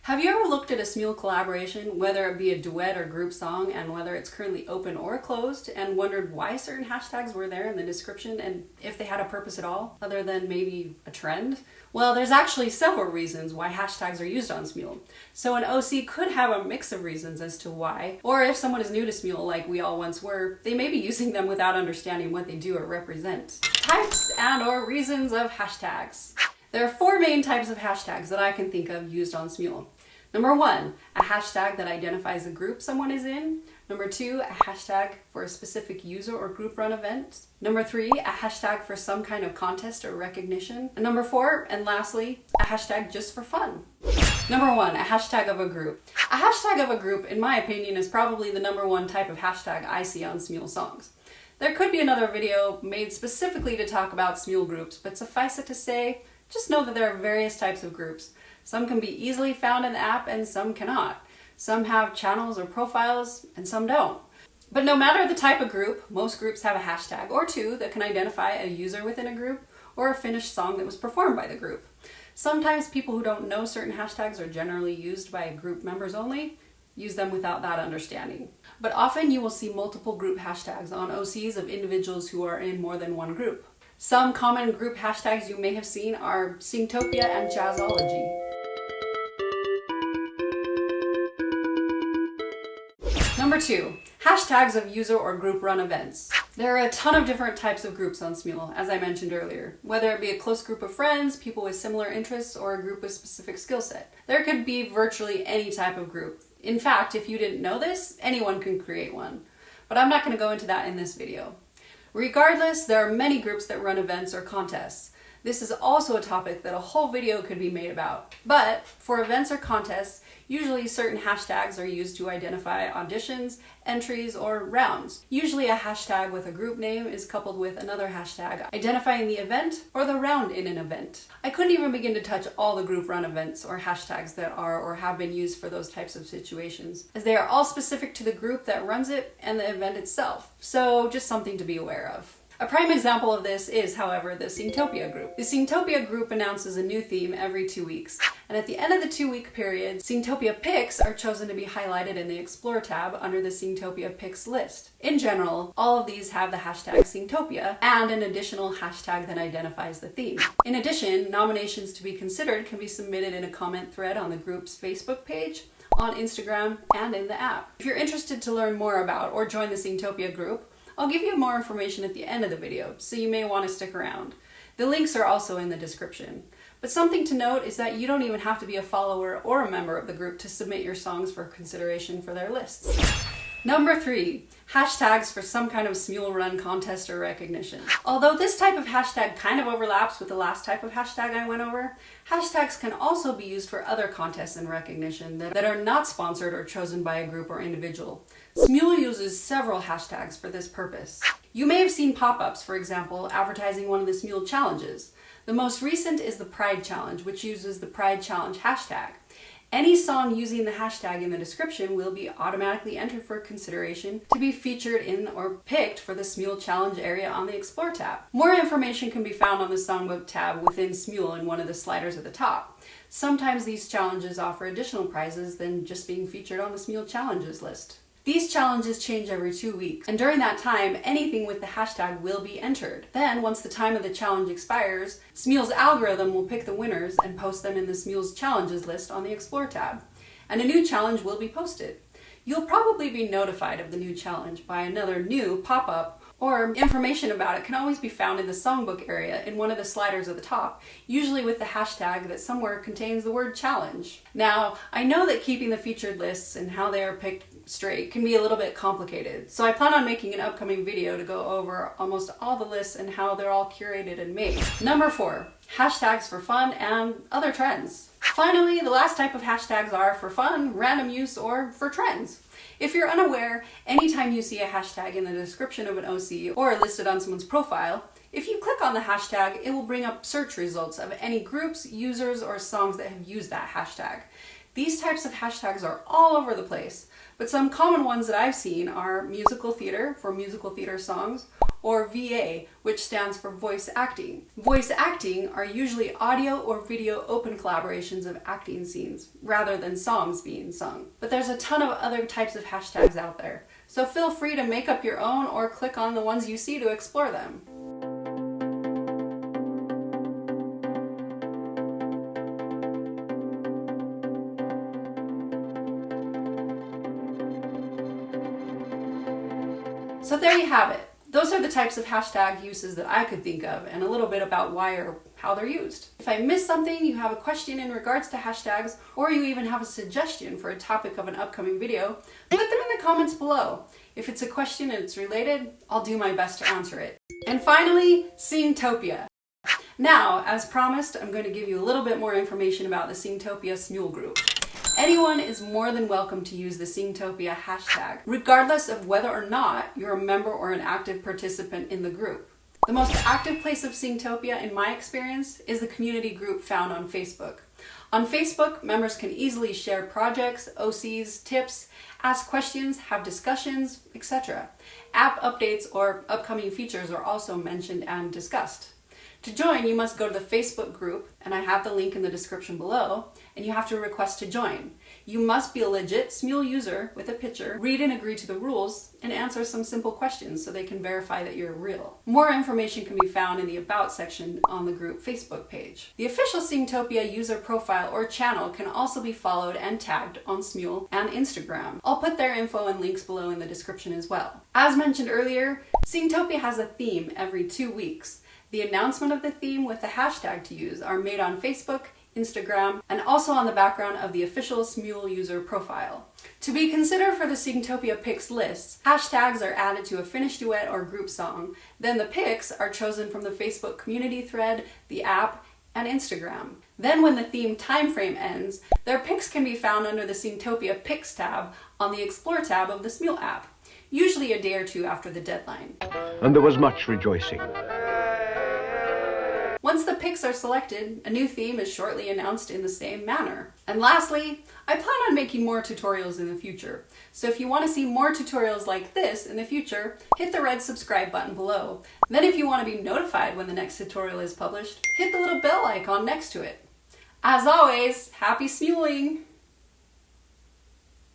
Have you ever looked at a Smule collaboration, whether it be a duet or group song, and whether it's currently open or closed, and wondered why certain hashtags were there in the description and if they had a purpose at all, other than maybe a trend? Well, there's actually several reasons why hashtags are used on Smule. So an OC could have a mix of reasons as to why, or if someone is new to Smule like we all once were, they may be using them without understanding what they do or represent. Types and or reasons of hashtags. There are four main types of hashtags that I can think of used on Smule. Number one, a hashtag that identifies a group someone is in. Number two, a hashtag for a specific user or group run event. Number three, a hashtag for some kind of contest or recognition. And number four, and lastly, a hashtag just for fun. Number one, a hashtag of a group. A hashtag of a group, in my opinion, is probably the number one type of hashtag I see on Smule songs. There could be another video made specifically to talk about Smule groups, but suffice it to say, just know that there are various types of groups. Some can be easily found in the app and some cannot. Some have channels or profiles and some don't. But no matter the type of group, most groups have a hashtag or two that can identify a user within a group or a finished song that was performed by the group. Sometimes people who don't know certain hashtags are generally used by group members only, use them without that understanding. But often you will see multiple group hashtags on OCs of individuals who are in more than one group. Some common group hashtags you may have seen are Singtopia and Jazzology. Number two, hashtags of user or group run events. There are a ton of different types of groups on Smule, as I mentioned earlier, whether it be a close group of friends, people with similar interests, or a group with specific skill set. There could be virtually any type of group. In fact, if you didn't know this, anyone can create one. But I'm not going to go into that in this video. Regardless, there are many groups that run events or contests. This is also a topic that a whole video could be made about. But for events or contests, usually certain hashtags are used to identify auditions, entries, or rounds. Usually a hashtag with a group name is coupled with another hashtag identifying the event or the round in an event. I couldn't even begin to touch all the group run events or hashtags that are or have been used for those types of situations, as they are all specific to the group that runs it and the event itself. So just something to be aware of. A prime example of this is, however, the Singtopia group. The Singtopia group announces a new theme every 2 weeks, and at the end of the 2-week period, Singtopia picks are chosen to be highlighted in the Explore tab under the Singtopia picks list. In general, all of these have the hashtag Singtopia and an additional hashtag that identifies the theme. In addition, nominations to be considered can be submitted in a comment thread on the group's Facebook page, on Instagram, and in the app. If you're interested to learn more about or join the Singtopia group, I'll give you more information at the end of the video, so you may want to stick around. The links are also in the description. But something to note is that you don't even have to be a follower or a member of the group to submit your songs for consideration for their lists. Number three, hashtags for some kind of Smule run contest or recognition. Although this type of hashtag kind of overlaps with the last type of hashtag I went over, hashtags can also be used for other contests and recognition that are not sponsored or chosen by a group or individual. Smule uses several hashtags for this purpose. You may have seen pop-ups, for example, advertising one of the Smule challenges. The most recent is the Pride Challenge, which uses the Pride Challenge hashtag. Any song using the hashtag in the description will be automatically entered for consideration to be featured in or picked for the Smule Challenge area on the Explore tab. More information can be found on the Songbook tab within Smule in one of the sliders at the top. Sometimes these challenges offer additional prizes than just being featured on the Smule Challenges list. These challenges change every 2 weeks, and during that time, anything with the hashtag will be entered. Then, once the time of the challenge expires, Smule's algorithm will pick the winners and post them in the Smule's Challenges list on the Explore tab, and a new challenge will be posted. You'll probably be notified of the new challenge by another new pop-up, or information about it can always be found in the Songbook area in one of the sliders at the top, usually with the hashtag that somewhere contains the word challenge. Now, I know that keeping the featured lists and how they are picked straight can be a little bit complicated, so I plan on making an upcoming video to go over almost all the lists and how they're all curated and made. Number four, hashtags for fun and other trends. Finally, the last type of hashtags are for fun, random use, or for trends. If you're unaware, anytime you see a hashtag in the description of an OC or listed on someone's profile, if you click on the hashtag, it will bring up search results of any groups, users, or songs that have used that hashtag. These types of hashtags are all over the place, but some common ones that I've seen are musical theater for musical theater songs, or VA, which stands for voice acting. Voice acting are usually audio or video open collaborations of acting scenes, rather than songs being sung. But there's a ton of other types of hashtags out there, so feel free to make up your own or click on the ones you see to explore them. So there you have it. Those are the types of hashtag uses that I could think of, and a little bit about why or how they're used. If I missed something, you have a question in regards to hashtags, or you even have a suggestion for a topic of an upcoming video, put them in the comments below. If it's a question and it's related, I'll do my best to answer it. And finally, Singtopia. Now, as promised, I'm going to give you a little bit more information about the Singtopia Smule group. Anyone is more than welcome to use the Singtopia hashtag, regardless of whether or not you're a member or an active participant in the group. The most active place of Singtopia, in my experience, is the community group found on Facebook. On Facebook, members can easily share projects, OCs, tips, ask questions, have discussions, etc. App updates or upcoming features are also mentioned and discussed. To join, you must go to the Facebook group, and I have the link in the description below, and you have to request to join. You must be a legit Smule user with a picture, read and agree to the rules, and answer some simple questions so they can verify that you're real. More information can be found in the About section on the group Facebook page. The official Singtopia user profile or channel can also be followed and tagged on Smule and Instagram. I'll put their info and links below in the description as well. As mentioned earlier, Singtopia has a theme every 2 weeks. The announcement of the theme with the hashtag to use are made on Facebook, Instagram, and also on the background of the official Smule user profile. To be considered for the Singtopia picks lists, hashtags are added to a finished duet or group song. Then the picks are chosen from the Facebook community thread, the app, and Instagram. Then when the theme timeframe ends, their picks can be found under the Singtopia Picks tab on the Explore tab of the Smule app, usually a day or two after the deadline. And there was much rejoicing. Once the picks are selected, a new theme is shortly announced in the same manner. And lastly, I plan on making more tutorials in the future. So if you want to see more tutorials like this in the future, hit the red subscribe button below. Then if you want to be notified when the next tutorial is published, hit the little bell icon next to it. As always, happy smuling!